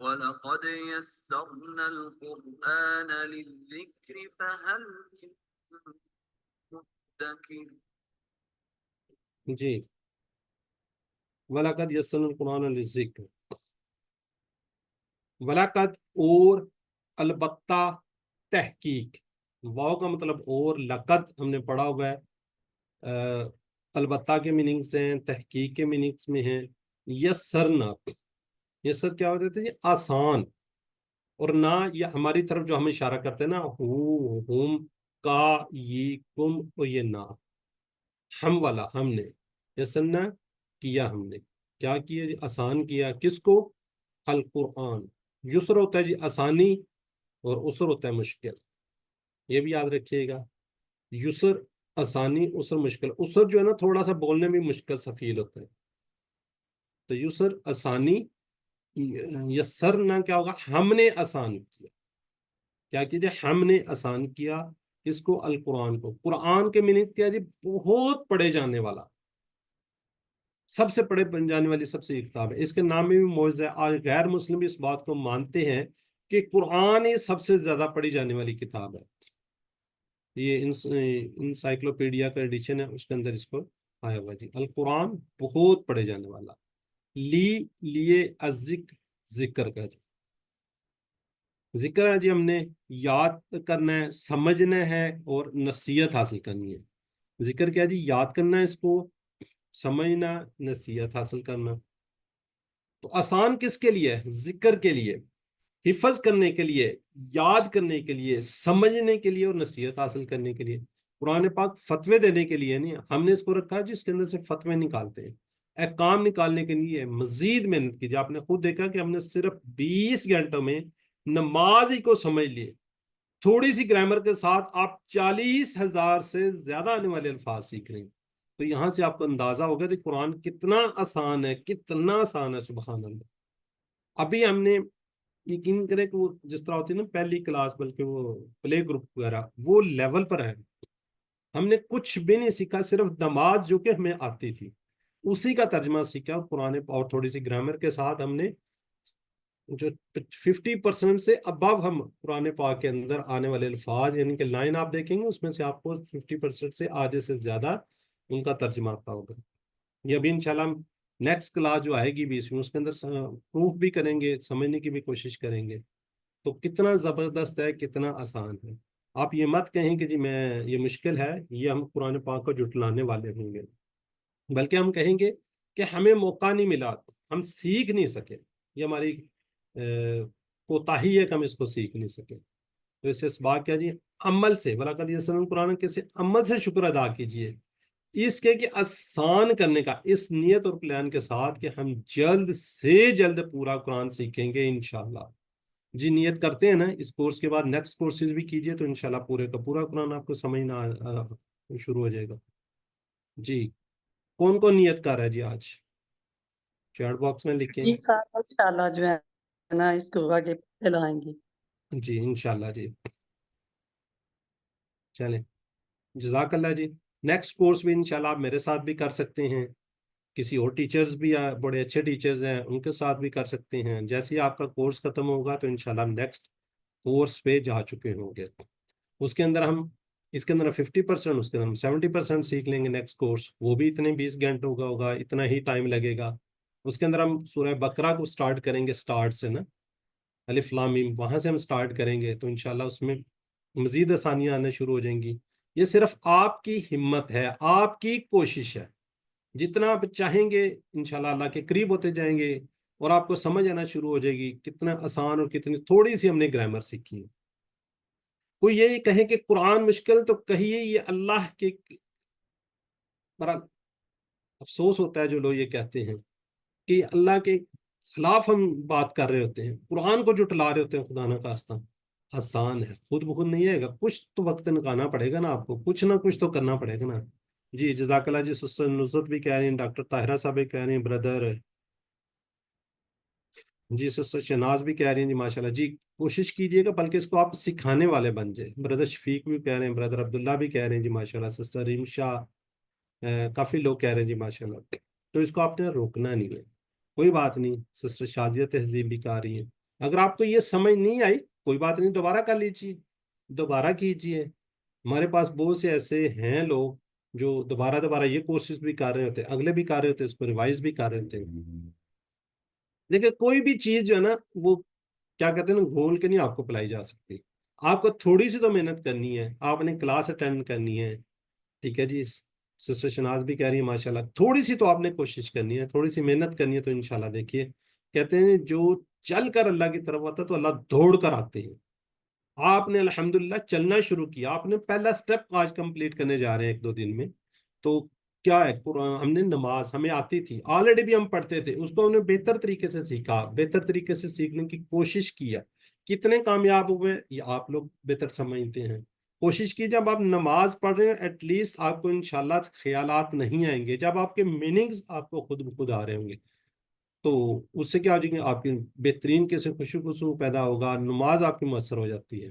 وَلَقَدْ يَسَّرْنَا الْقُرْآنَ لِلذِّكْرِ فَهَلْ مِن مُّدَّكِرٍ. جی، وَلَقَدْ يَسَّرْنَا الْقُرْآنَ لِلذِّكْرِ، وَلَقَدْ اور، البتہ، تحقیق، واو کا مطلب اور، لقد ہم نے پڑھا ہوا ہے، البتہ کے میننگز ہیں، تحقیق کے میننگز میں ہیں۔ یسرنا، یسر کیا ہو جاتا ہے؟ یہ آسان، اور نہ یہ ہماری طرف جو ہم اشارہ کرتے ہیں نا، ہم، کا، یہ، کم، اور یہ نہ، ہم والا، ہم نے یسرنا کیا، ہم نے کیا کیا جی؟ آسان کیا، کس کو؟ القرآن۔ یسر ہوتا ہے جی آسانی، اور اسر ہوتا ہے مشکل، یہ بھی یاد رکھیے گا۔ یسر آسانی، اسر مشکل، اسر جو ہے نا تھوڑا سا بولنے میں مشکل سا فیل ہوتا ہے، تو یسر آسانی، یسر نہ کیا ہوگا؟ ہم نے آسان کیا، کیا کیجیے؟ ہم نے آسان کیا، اس کو؟ القرآن کو۔ قرآن کے میننگ کیا جی؟ بہت پڑھے جانے والا، سب سے پڑھے جانے والی سب سے ایک کتاب ہے، اس کے نام میں بھی موجز ہے۔ آج غیر مسلم بھی اس بات کو مانتے ہیں کہ قرآن یہ سب سے زیادہ پڑھی جانے والی کتاب ہے۔ یہ انسائکلوپیڈیا کا ایڈیشن ہے، اس کے اندر اس کو آیا ہوا جی، القرآن بہت پڑھے جانے والا۔ لیے الذکر، ذکر کا جی، ذکر ہے جی، ہم نے یاد کرنا ہے، سمجھنا ہے، اور نصیحت حاصل کرنی ہے۔ ذکر کیا جی؟ یاد کرنا ہے اس کو، سمجھنا، نصیحت حاصل کرنا۔ تو آسان کس کے لیے؟ ذکر کے لیے، حفظ کرنے کے لیے، یاد کرنے کے لیے، سمجھنے کے لیے، اور نصیحت حاصل کرنے کے لیے۔ قرآن پاک فتوے دینے کے لیے نہیں، ہم نے اس کو رکھا جس کے اندر سے فتوے نکالتے ہیں، احکام نکالنے کے لیے مزید محنت کیجیے۔ آپ نے خود دیکھا کہ ہم نے صرف 20 گھنٹوں میں نماز ہی کو سمجھ لیے، تھوڑی سی گرامر کے ساتھ آپ 40,000 سے زیادہ آنے والے الفاظ سیکھ رہے ہیں۔ تو یہاں سے آپ کو اندازہ ہوگا کہ قرآن کتنا آسان ہے، کتنا آسان ہے، سبحان اللہ۔ ابھی ہم نے، یقین کریں کہ وہ جس طرح ہوتی ہے نا پہلی کلاس، بلکہ وہ پلے گروپ وغیرہ، وہ لیول پر ہے، ہم نے کچھ بھی نہیں سیکھا، صرف نماز جو کہ ہمیں آتی تھی اسی کا ترجمہ سیکھا، اور قرآن اور تھوڑی سی گرامر کے ساتھ ہم نے جو 50% سے ابو ہم قرآن پاک کے اندر آنے والے الفاظ، یعنی کہ لائن آپ دیکھیں گے اس میں سے آپ کو 50% سے آدھے سے زیادہ ان کا ترجمہ آتا ہوگا۔ یہ ابھی انشاءاللہ نیکسٹ کلاس جو آئے گی 20 اس کے اندر پروف بھی کریں گے، سمجھنے کی بھی کوشش کریں گے، تو کتنا زبردست ہے، کتنا آسان ہے۔ آپ یہ مت کہیں کہ جی میں یہ مشکل ہے، یہ ہم قرآن پاک کو جھٹلانے والے ہوں گے، بلکہ ہم کہیں گے کہ ہمیں موقع نہیں ملا، ہم سیکھ نہیں سکے، یہ ہماری کوتاہی ہے کہ ہم اس کو سیکھ نہیں سکے۔ تو اس سے اس بات کیا جی؟ عمل سے، وَلَقَدْ يَسَّرْنَا الْقُرْآنَ، کیسے؟ عمل سے شکر ادا کیجئے، اس کے کہ آسان کرنے کا، اس نیت اور پلان کے ساتھ کہ ہم جلد سے جلد پورا قرآن سیکھیں گے انشاءاللہ۔ جی نیت کرتے ہیں نا، اس کورس کے بعد نیکسٹ کورسز بھی کیجئے تو انشاءاللہ پورے کا پورا قرآن آپ کو سمجھنا شروع ہو جائے گا۔ جی، کون کون نیت کر رہا ہے جی آج؟ چیٹ باکس میں لکھیں۔ جی صاحب انشاءاللہ جو ہے نا اس کو آگے پھیلائیں گے۔ جی انشاءاللہ جی، چلیں، جزاک اللہ جی۔ نیکسٹ کورس بھی انشاءاللہ آپ میرے ساتھ بھی کر سکتے ہیں، کسی اور ٹیچرز بھی بڑے اچھے ٹیچرز ہیں ان کے ساتھ بھی کر سکتے ہیں۔ جیسے ہی آپ کا کورس ختم ہوگا تو انشاءاللہ ہم نیکسٹ کورس پہ جا چکے ہوں گے، اس کے اندر ہم، اس کے اندر 50%، اس کے اندر ہم 70% سیکھ لیں گے۔ نیکسٹ کورس وہ بھی اتنے 20 گھنٹوں کا ہوگا، اتنا ہی ٹائم لگے گا۔ اس کے اندر ہم سورہ بقرہ کو سٹارٹ کریں گے، سٹارٹ سے نا، الف لام میم، وہاں سے ہم سٹارٹ کریں گے، تو انشاءاللہ اس میں مزید آسانیاں آنا شروع ہو جائیں گی۔ یہ صرف آپ کی ہمت ہے، آپ کی کوشش ہے، جتنا آپ چاہیں گے انشاءاللہ اللہ کے قریب ہوتے جائیں گے، اور آپ کو سمجھ آنا شروع ہو جائے گی کتنا آسان اور کتنی تھوڑی سی ہم نے گرامر سیکھی ہے۔ کوئی یہی کہے کہ قرآن مشکل، تو کہیے یہ اللہ کے، بڑا افسوس ہوتا ہے جو لوگ یہ کہتے ہیں کہ اللہ کے خلاف ہم بات کر رہے ہوتے ہیں، قرآن کو جھٹلا رہے ہوتے ہیں۔ خدا نہ خواستہ آسان ہے، خود بخود نہیں آئے گا، کچھ تو وقت نکالنا پڑے گا نا آپ کو، کچھ نہ کچھ تو کرنا پڑے گا نا۔ جی جزاک اللہ جی، سسٹر نصرت بھی کہہ رہی ہیں، ڈاکٹر طاہرہ صاحب بھی کہہ رہی ہیں، بردر جی، سسٹر شناز بھی کہہ رہی ہیں جی ماشاءاللہ۔ جی کوشش کیجئے گا، بلکہ اس کو آپ سکھانے والے بن جائیں۔ بردر شفیق بھی کہہ رہے ہیں، بردر عبداللہ بھی کہہ رہے ہیں جی ماشاءاللہ، سسٹر ریم شاہ، کافی لوگ کہہ رہے ہیں جی ماشاءاللہ۔ تو اس کو آپ نے روکنا نہیں ہے، کوئی بات نہیں۔ سسٹر شازیہ تہذیب بھی کہہ رہی ہیں، اگر آپ کو یہ سمجھ نہیں آئی کوئی بات نہیں، دوبارہ کر لیجیے، دوبارہ کیجیے. ہمارے پاس بہت سے ایسے ہیں لوگ جو دوبارہ دوبارہ یہ کوشش بھی کر رہے ہوتے ہیں، اگلے بھی کر رہے ہوتے ہیں، اس کو ریوائز بھی کر رہے ہوتے ہیں. دیکھیں کوئی بھی چیز جو ہے نا وہ کیا کہتے ہیں نا گھول کے نہیں آپ کو پلائی جا سکتی. آپ کو تھوڑی سی تو محنت کرنی ہے، آپ نے کلاس اٹینڈ کرنی ہے. ٹھیک ہے جی، سسٹر شناز بھی کہہ رہی ہے ماشاءاللہ تھوڑی سی تو آپ نے کوشش کرنی ہے، تھوڑی سی محنت کرنی ہے، تو انشاءاللہ دیکھیے کہتے ہیں جو چل کر اللہ کی طرف آتا ہے تو اللہ دوڑ کر آتے ہیں. آپ نے الحمدللہ چلنا شروع کیا، آپ نے پہلا سٹیپ آج کمپلیٹ کرنے جا رہے ہیں 1-2 دن میں. تو کیا ہے قرآن ہم نے نماز ہمیں آتی تھی آلریڈی بھی ہم پڑھتے تھے، اس کو ہم نے بہتر طریقے سے سیکھا، بہتر طریقے سے سیکھنے کی کوشش کی ہے. کتنے کامیاب ہوئے یہ آپ لوگ بہتر سمجھتے ہیں. کوشش کی جب آپ نماز پڑھ رہے ہیں ایٹ لیسٹ آپ کو انشاءاللہ خیالات نہیں آئیں گے، جب آپ کے میننگز آپ کو خود بخود آ رہے ہوں گے تو اس سے کیا ہو جائے گا، آپ کی بہترین کیسے خوشی خصو پیدا ہوگا، نماز آپ کی مؤثر ہو جاتی ہے.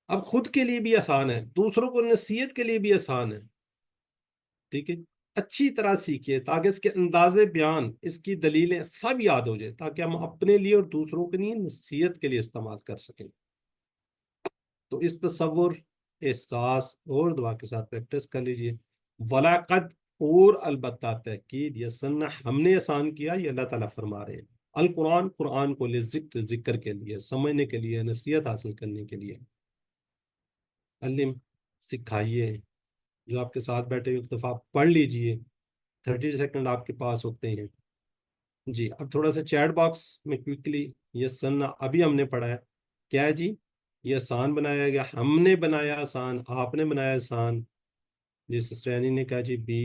اب خود کے لیے بھی آسان ہے، دوسروں کو نصیحت کے لیے بھی آسان ہے. ٹھیک ہے، اچھی طرح سیکھیے تاکہ اس کے انداز بیان، اس کی دلیلیں سب یاد ہو جائے، تاکہ ہم اپنے لیے اور دوسروں کے لیے نصیحت کے لیے استعمال کر سکیں. تو اس تصور، احساس اور دعا کے ساتھ پریکٹس کر لیجئے. ولاقد، اور البتہ تحقیق، یسن ہم نے آسان کیا، یہ اللہ تعالیٰ فرما رہے ہیں. القرآن، قرآن کو ذکر، ذکر کے لیے، سمجھنے کے لیے، نصیحت حاصل کرنے کے لیے. علم، سکھائیے. جو آپ کے ساتھ بیٹھے ایک دفعہ پڑھ لیجئے، 30 سیکنڈ آپ کے پاس ہوتے ہیں. جی اب تھوڑا سا چیٹ باکس میں کوئکلی، یس سننا ابھی ہم نے پڑھا ہے کیا ہے جی، یہ آسان بنایا گیا، ہم نے بنایا آسان، آپ نے بنایا آسان. جی سسٹر اینی نے کہا جی بی.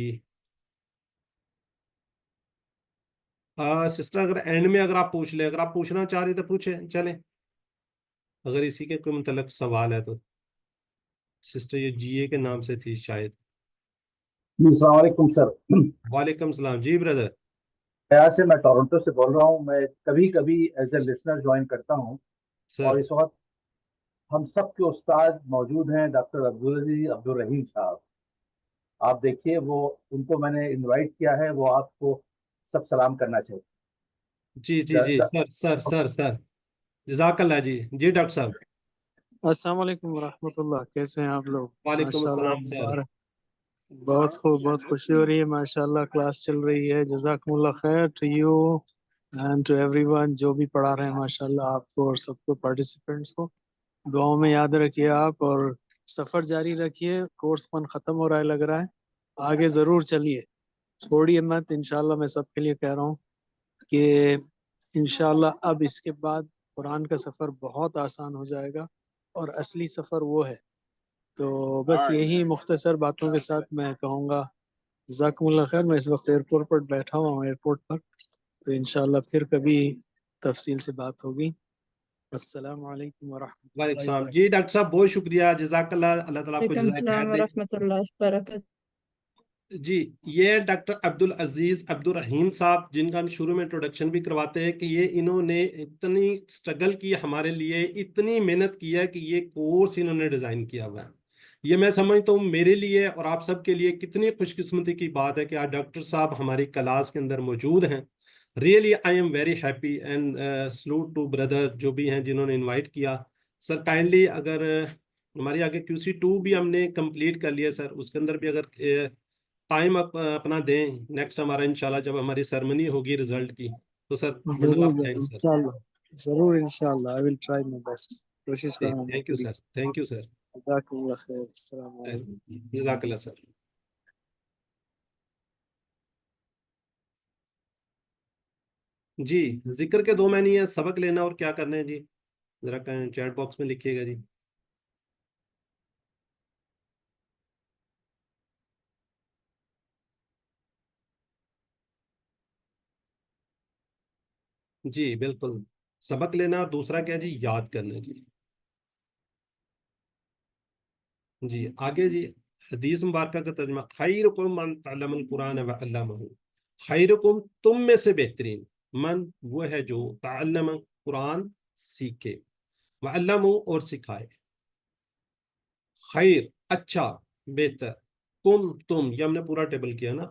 سسٹر اگر اینڈ میں اگر آپ پوچھ لیں، اگر آپ پوچھنا چاہ رہے تو پوچھیں چلیں، اگر اسی کے کوئی متعلق سوال ہے تو. سسٹر یہ جی اے کے نام سے تھی شاید. جی السلام علیکم سر. وعلیکم السلام جی بردر. یہاں سے میں ٹورنٹو سے بول رہا ہوں. میں کبھی کبھی ایز اے لسنر جوائن کرتا ہوں، سر اور اس وقت ہم سب کے استاد موجود ہیں ڈاکٹر عبدالعزیز عبدالرحیم صاحب. آپ دیکھیے وہ ان کو میں نے انوائٹ کیا ہے، وہ آپ کو سب سلام کرنا چاہیے. جی جی جی سر سر سر سر جزاک اللہ جی. جی ڈاکٹر صاحب. السلام علیکم ورحمۃ اللہ، کیسے ہیں آپ لوگ؟ وعلیکم ماشاء اللہ السلام سر. مبارک، بہت خوب، بہت خوشی ہو رہی ہے. ماشاء اللہ کلاس چل رہی ہے. جزاکم اللہ خیر to you and to everyone جو بھی پڑھا رہے ہیں. ماشاء اللہ آپ کو اور سب کو پارٹیسپینٹس کو دعاؤں میں یاد رکھیے آپ، اور سفر جاری رکھیے. کورس فن ختم ہو رہا ہے لگ رہا ہے، آگے ضرور چلیے، چھوڑیے مت. انشاءاللہ میں سب کے لیے کہہ رہا ہوں کہ انشاءاللہ اب اس کے بعد قرآن کا سفر بہت آسان ہو جائے گا، اور اصلی سفر وہ ہے. تو بس یہی مختصر باتوں کے ساتھ میں کہوں گا جزاکم اللہ خیر. میں اس وقت ایئرپورٹ پر بیٹھا ہوا ہوں، ایئرپورٹ پر، تو انشاءاللہ پھر کبھی تفصیل سے بات ہوگی. السلام علیکم ورحمۃ وعلیکم اللہ السلام وبرکاتہ. جی ڈاکٹر صاحب بہت شکریہ، جزاک اللہ، اللہ تعالیٰ آپ کو وعلیکم جزائے خیر السلام دے. ورحمۃ اللہ وبرکاتہ. جی یہ ڈاکٹر عبدالعزیز عبدالرحیم صاحب جن کا ہم شروع میں انٹروڈکشن بھی کرواتے ہیں کہ یہ انہوں نے اتنی سٹرگل کی ہمارے لیے، اتنی محنت کی ہے کہ یہ کورس انہوں نے ڈیزائن کیا ہوا ہے. یہ میں سمجھتا ہوں میرے لیے اور آپ سب کے لیے کتنی خوش قسمتی کی بات ہے کہ آج ڈاکٹر صاحب ہماری کلاس کے اندر موجود ہیں. Really I am very happy and salute to brother جو بھی ہیں جنہوں نے انوائٹ کیا. سر کائنڈلی اگر ہماری آگے QC2 بھی ہم نے کمپلیٹ کر لیا سر، اس کے اندر بھی اگر ٹائم اپنا دیں، نیکسٹ ہمارا انشاءاللہ جب ہماری سرمنی ہوگی رزلٹ کی تو سر بنڈل آف ضرور تھینکس سر. انشاءاللہ، ضرور انشاءاللہ. I will try my best. کوشش کروں گا تھینک یو پوری. سر، تھینک یو سر. جزاکم اللہ خیر. السلام علیکم. جزاک اللہ سر. جی ذکر کے 2 معنی ہے، سبق لینا اور کیا کرنا ہے جی، ذرا چیٹ باکس میں لکھیے گا جی. جی بالکل، سبق لینا اور دوسرا کیا جی، یاد کرنا جی. جی آگے جی حدیث مبارکہ کا ترجمہ، خیرکم من تعلم القرآن وعلمہ. خیرکم تم میں سے بہترین، من وہ ہے جو تعلم قرآن سیکھے، وعلمہ اور سکھائے. خیر اچھا، بہتر، کم تم، یہ ہم نے پورا ٹیبل کیا نا،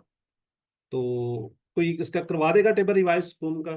تو کوئی اس کا کروا دے گا ٹیبل ریوائز کم کا.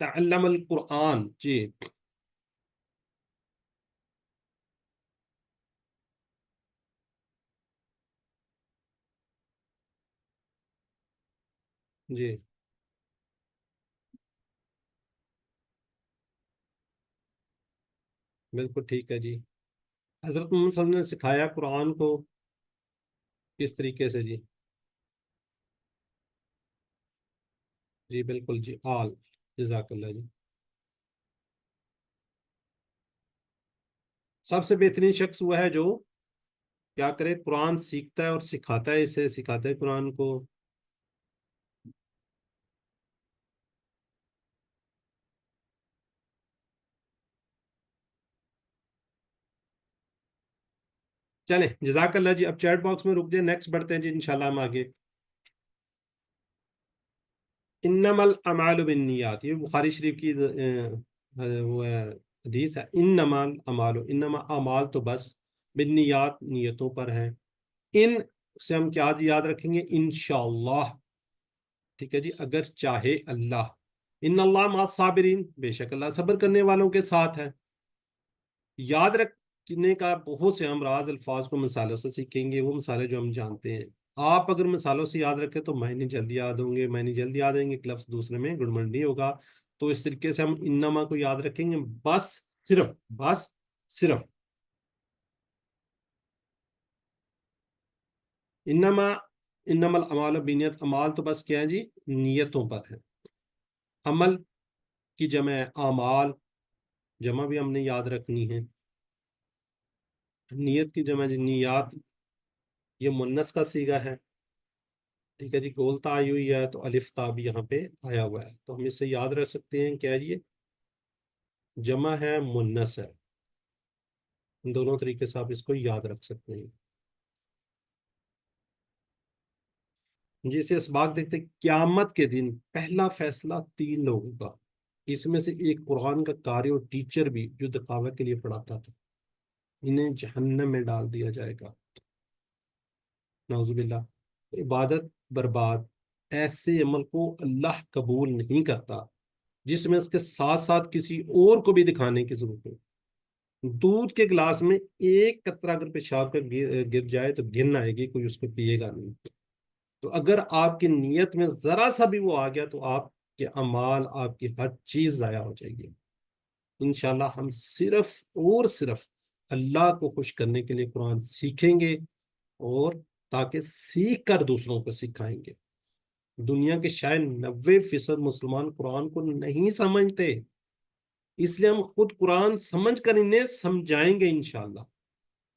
تعلم القرآن. جی جی بالکل ٹھیک ہے جی. حضرت محمد صلی اللہ علیہ وسلم نے سکھایا قرآن کو کس طریقے سے جی؟ جی بالکل جی. جزاک اللہ جی. سب سے بہترین شخص وہ ہے جو کیا کرے، قرآن سیکھتا ہے اور سکھاتا ہے، اسے سکھاتا ہے قرآن کو. چلیں جزاک اللہ جی. اب چیٹ باکس میں رک جائیں، نیکسٹ بڑھتے ہیں جی انشاءاللہ ہم آگے. انما الاعمال بالنیات، یہ بخاری شریف کی وہ ہے حدیث ہے. انما الاعمال، انما اعمال تو بس، بالنیات نیتوں پر ہیں. ان سے ہم کیا یاد رکھیں گے؟ انشاءاللہ. ٹھیک ہے جی، اگر چاہے اللہ. ان اللہ مع الصابرین، بے شک اللہ صبر کرنے والوں کے ساتھ ہے. یاد رکھنے کا بہت سے امراض الفاظ کو مثالوں سے سیکھیں گے، وہ مثالیں جو ہم جانتے ہیں. آپ اگر مثالوں سے یاد رکھیں تو معنی جلدی یاد ہوں گے، معنی جلدی یاد آئیں گے، ایک لفظ دوسرے میں گڑبڑ ہوگا. تو اس طریقے سے ہم انما کو یاد رکھیں گے، بس صرف انما الاعمال بالنیات. اعمال تو بس کیا ہے جی؟ نیتوں پر ہے. عمل کی جمع ہے اعمال، جمع بھی ہم نے یاد رکھنی ہے. نیت کی جمع جی نیات، یہ مؤنث کا صیغہ ہے. ٹھیک ہے جی. گولتا آئی ہوئی ہے تو الف تا بھی یہاں پہ آیا ہوا ہے، تو ہم اس سے یاد رکھ سکتے ہیں کیا جی؟ جمع ہے مؤنث ہے. دونوں طریقے سے آپ اس کو یاد رکھ سکتے ہیں. جیسے اسباق دیکھتے ہیں، قیامت کے دن پہلا فیصلہ 3 لوگوں کا. اس میں سے ایک قرآن کا قاری اور ٹیچر بھی جو دکھاوے کے لیے پڑھاتا تھا، انہیں جہنم میں ڈال دیا جائے گا، نعوذ باللہ. عبادت برباد. ایسے عمل کو اللہ قبول نہیں کرتا جس میں اس کے ساتھ ساتھ کسی اور کو بھی دکھانے کی ضرورت ہے. دودھ کے گلاس میں ایک قطرہ اگر پیشاب کا گر جائے تو گن آئے گی، کوئی اس کو پیے گا نہیں. تو اگر آپ کی نیت میں ذرا سا بھی وہ آ گیا تو آپ کے اعمال، آپ کی ہر چیز ضائع ہو جائے گی. انشاءاللہ ہم صرف اللہ کو خوش کرنے کے لیے قرآن سیکھیں گے، اور تاکہ سیکھ کر دوسروں کو سکھائیں گے. دنیا کے شاید 90% مسلمان قرآن کو نہیں سمجھتے، اس لیے ہم خود قرآن سمجھ کر انہیں سمجھائیں گے انشاءاللہ،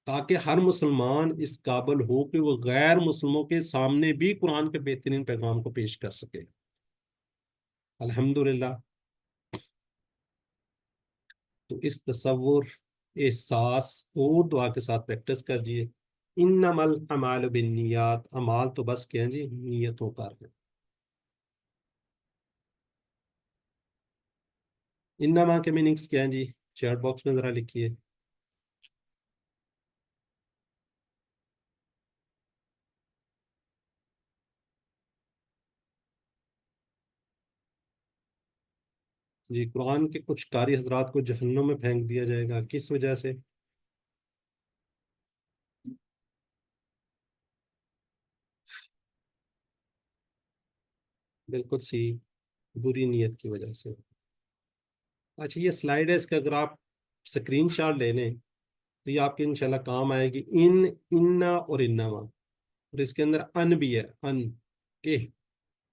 تاکہ ہر مسلمان اس قابل ہو کہ وہ غیر مسلموں کے سامنے بھی قرآن کے بہترین پیغام کو پیش کر سکے. الحمدللہ. تو اس تصور، احساس اور دعا کے ساتھ پریکٹس کیجیے. انما الاعمال بالنیات، اعمال تو بس کیا جی؟ نیتوں پر ہے. انما کے میننگس کیا ہیں جی؟ چیٹ باکس میں ذرا لکھیے. جی قرآن کے کچھ قاری حضرات کو جہنم میں پھینک دیا جائے گا، کس وجہ سے؟ بالکل سی بری نیت کی وجہ سے. اچھا یہ سلائیڈ ہے، اس کا اگر آپ سکرین شاٹ لے لیں تو یہ آپ کے انشاءاللہ کام آئے گی. انا اور انما، اور اس کے اندر ان بھی ہے، ان کے.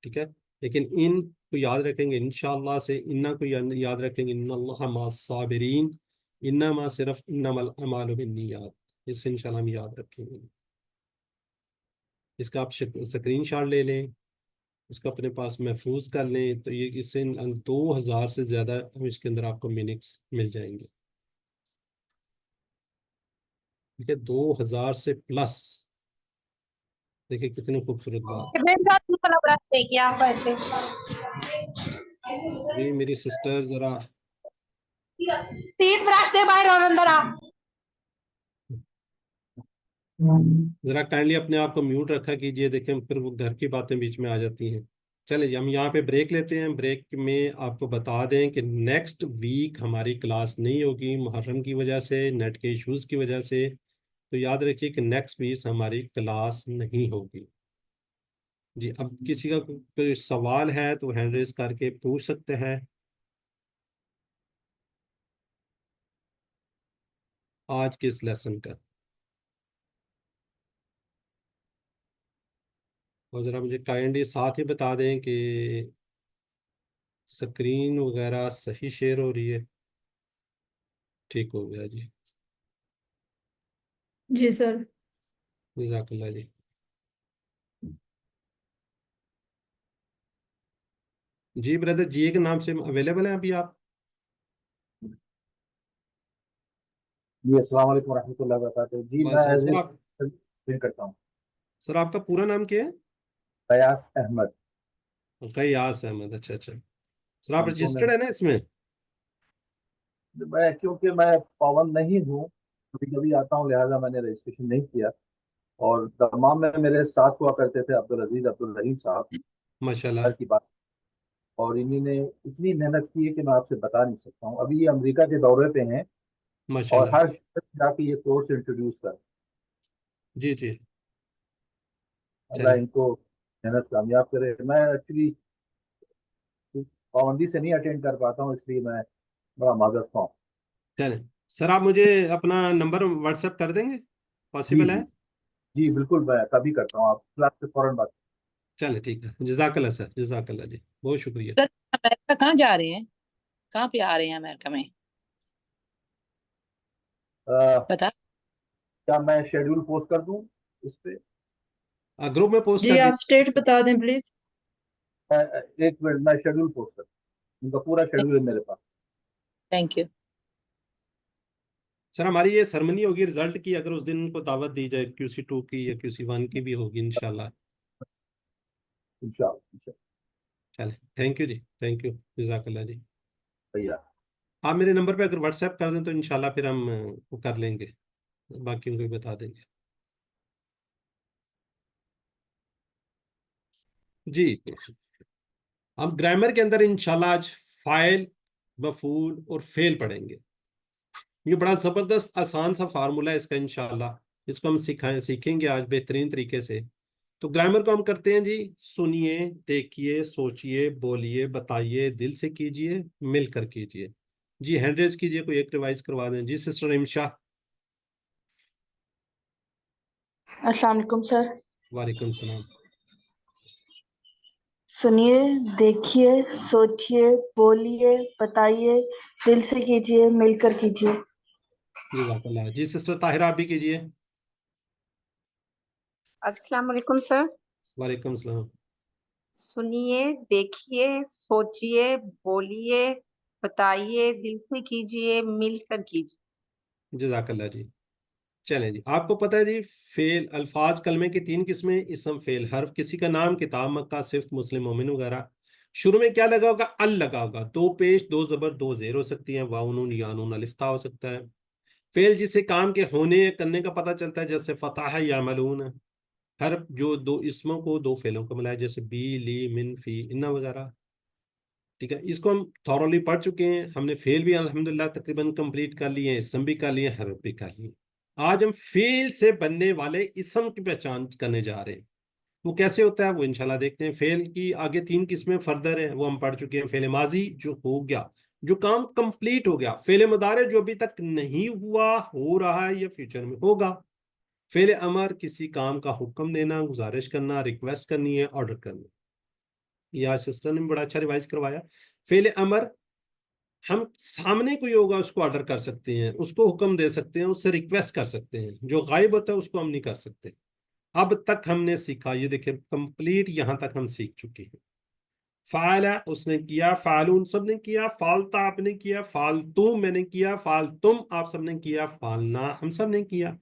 ٹھیک ہے، لیکن ان کو یاد رکھیں گے انشاءاللہ سے، انا کو یاد رکھیں گے ان اللہ مع الصابرین. انما صرف انما الاعمال بالنیات، اس سے انشاءاللہ ہم یاد رکھیں گے. اس کا آپ سکرین شاٹ لے لیں، اس کو اپنے پاس محفوظ کر لیں، تو یہ اس سے 2000 سے زیادہ ہم اس کے اندر آپ کو میننگس مل جائیں گے. ٹھیک ہے، 2000 سے پلس. دیکھیں کتنی خوبصورت بات. جی میری سسٹر ذرا کائنڈلی اپنے آپ کو میوٹ رکھا کیجئے، دیکھیں پھر وہ گھر کی باتیں بیچ میں آ جاتی ہیں. چلے جی ہم یہاں پہ بریک لیتے ہیں. بریک میں آپ کو بتا دیں کہ نیکسٹ ویک ہماری کلاس نہیں ہوگی محرم کی وجہ سے، نیٹ کے ایشوز کی وجہ سے. تو یاد رکھیے کہ نیکسٹ ویک ہماری کلاس نہیں ہوگی. جی اب کسی کا کوئی سوال ہے تو ہینڈ ریز کر کے پوچھ سکتے ہیں آج کے اس لیسن کا. اور ذرا مجھے کائنڈلی ساتھ ہی بتا دیں کہ سکرین وغیرہ صحیح شیئر ہو رہی ہے. ٹھیک ہو گیا جی. جی سر. جزاک اللہ جی. جی بردر جی کے نام سے اویلیبل ہیں ابھی آپ؟ جی السلام علیکم ورحمۃ اللہ وبرکاتہ. جی میں سر آپ کرتا ہوں. سر آپ کا پورا نام کیا ہے؟ قیاس احمد. قیاس احمد. اچھا اچھا. سر آپ ہم کو رجسٹرڈ ہے نا اس میں؟ میں کیونکہ میں پابند نہیں ہوں، کبھی کبھی آتا ہوں، لہٰذا میں نے رجسٹریشن نہیں کیا. اور تمام میں میرے ساتھ ہوا کرتے تھے عبدالعزیز عبدالرحیم صاحب ماشاء اللہ. گھر کی بات. اور انہی نے اتنی محنت کی ہے کہ میں آپ سے بتا نہیں سکتا ہوں. ابھی یہ امریکہ کے دورے پہ ہیں ماشاء اور اللہ. ہر شہر جا کے یہ کورس انٹروڈیوس کر. جی جی. اللہ چلیں ان کو محنت کامیاب کرے. میں ایکچولی پابندی سے نہیں اٹینڈ کر پاتا ہوں، اس لیے میں بڑا معذرت خواہ ہوں. چلیں سر آپ مجھے اپنا نمبر واٹس ایپ کر دیں گے؟ جی پاسبل ہے؟ جی جی بالکل، میں کبھی کرتا ہوں. آپ کلاس سے فوراً بات. چلیں ٹھیک ہے. جزاک اللہ سر. جزاک اللہ جی. بہت شکریہ. سر امریکہ کہاں جا رہے ہیں؟ کہاں پہ آ رہے ہیں امریکہ میں؟ بتا. کیا میں شیڈول پوسٹ کر دوں اس پہ؟ گروپ میں پوسٹ جی کر آپ دیجیے. اسٹیٹ بتا دیں پلیز. ایک منٹ، میں شیڈول پوسٹ کرتا ہوں. ان کا پورا شیڈول ہے میرے پاس. Thank you. سر ہماری یہ سرمنی ہوگی رزلٹ کی، اگر اس دن کو دعوت دی جائے QC2 کی یا QC1 کی بھی ہوگی انشاءاللہ. انشاءاللہ. چلیں تھینک یو جی. Thank you. جزاک اللہ جی. بھیا آپ میرے نمبر پہ اگر واٹس ایپ کر دیں تو انشاءاللہ پھر ہم وہ کر لیں گے، باقیوں کو بھی بتا دیں گے. جی ہم گرامر کے اندر انشاءاللہ آج فاعل، مفعول اور فعل پڑھیں گے. یہ بڑا زبردست آسان سا فارمولہ ہے اس کا انشاءاللہ. اس کو ہم سیکھیں گے آج بہترین طریقے سے. تو گرامر کو ہم کرتے ہیں جی سنیے، دیکھیے، سوچیے، بولیے، بتائیے، دل سے کیجیے، مل کر کیجیے. جی ہینڈ ریز کیجیے، کوئی ایک ریوائز کروا دیں. جی سسٹر امشا. السلام علیکم سر. وعلیکم السلام. سنیے، دیکھیے، سوچیے، بولیے، بتائیے، دل سے کیجیے، مل کر کیجیے. جزاک اللہ. جی سسٹر طاہرہ آپ بھی کیجیے. السلام علیکم سر. وعلیکم السلام. سنیے، دیکھیے، سوچیے، بولیے، بتائیے، دل سے کیجیے، مل کر کیجیے. جزاک اللہ جی. چلیں جی آپ کو پتہ ہے جی فعل الفاظ کلمے کی 3 قسمیں، اسم، فعل، حرف. کسی کا نام کتاب، مکہ، صفت، مسلم، مومن وغیرہ. شروع میں کیا لگا ہوگا؟ ال لگا ہوگا. 2 پیش، 2 زبر، 2 زیر ہو سکتی ہیں. واو نون یا نون الف تا ہو سکتا ہے. فعل جسے کام کے ہونے یا کرنے کا پتہ چلتا ہے، جیسے فتح یعملون. حرف جو 2 اسموں کو 2 فعلوں کو ملایا، جیسے بی، لی، من، فی، انا وغیرہ. ٹھیک ہے اس کو ہم تھورلی پڑھ چکے ہیں. ہم نے فعل بھی الحمدللہ تقریباً کمپلیٹ کر لیے ہیں، اسم بھی کر لیے ہیں، حرف بھی کر لیے. آج ہم فعل سے بننے والے اسم کی پہچان کرنے جا رہے ہیں. وہ کیسے ہوتا ہے وہ انشاءاللہ دیکھتے ہیں. فعل کی آگے 3 قسمیں فردر ہیں، وہ ہم پڑھ چکے ہیں. فعل ماضی جو ہو گیا، جو کام کمپلیٹ ہو گیا. فعل مضارع جو ابھی تک نہیں ہوا، ہو رہا ہے یا فیوچر میں ہوگا. فعل امر کسی کام کا حکم دینا، گزارش کرنا، ریکویسٹ کرنی ہے، آرڈر کرنا. یا سسٹر نے بڑا اچھا ریوائز کروایا. فعل امر ہم سامنے کوئی ہوگا اس کو آرڈر کر سکتے ہیں، اس کو حکم دے سکتے ہیں، اس سے ریکویسٹ کر سکتے ہیں. جو غائب ہوتا ہے اس کو ہم نہیں کر سکتے. اب تک ہم نے سیکھا، یہ دیکھیں کمپلیٹ یہاں تک ہم سیکھ چکے ہیں. فعل اس نے کیا، فعلون سب نے کیا، فعلتا آپ نے کیا، فعلتو میں نے کیا، فعلتم آپ سب نے کیا، فعلنا ہم سب نے کیا.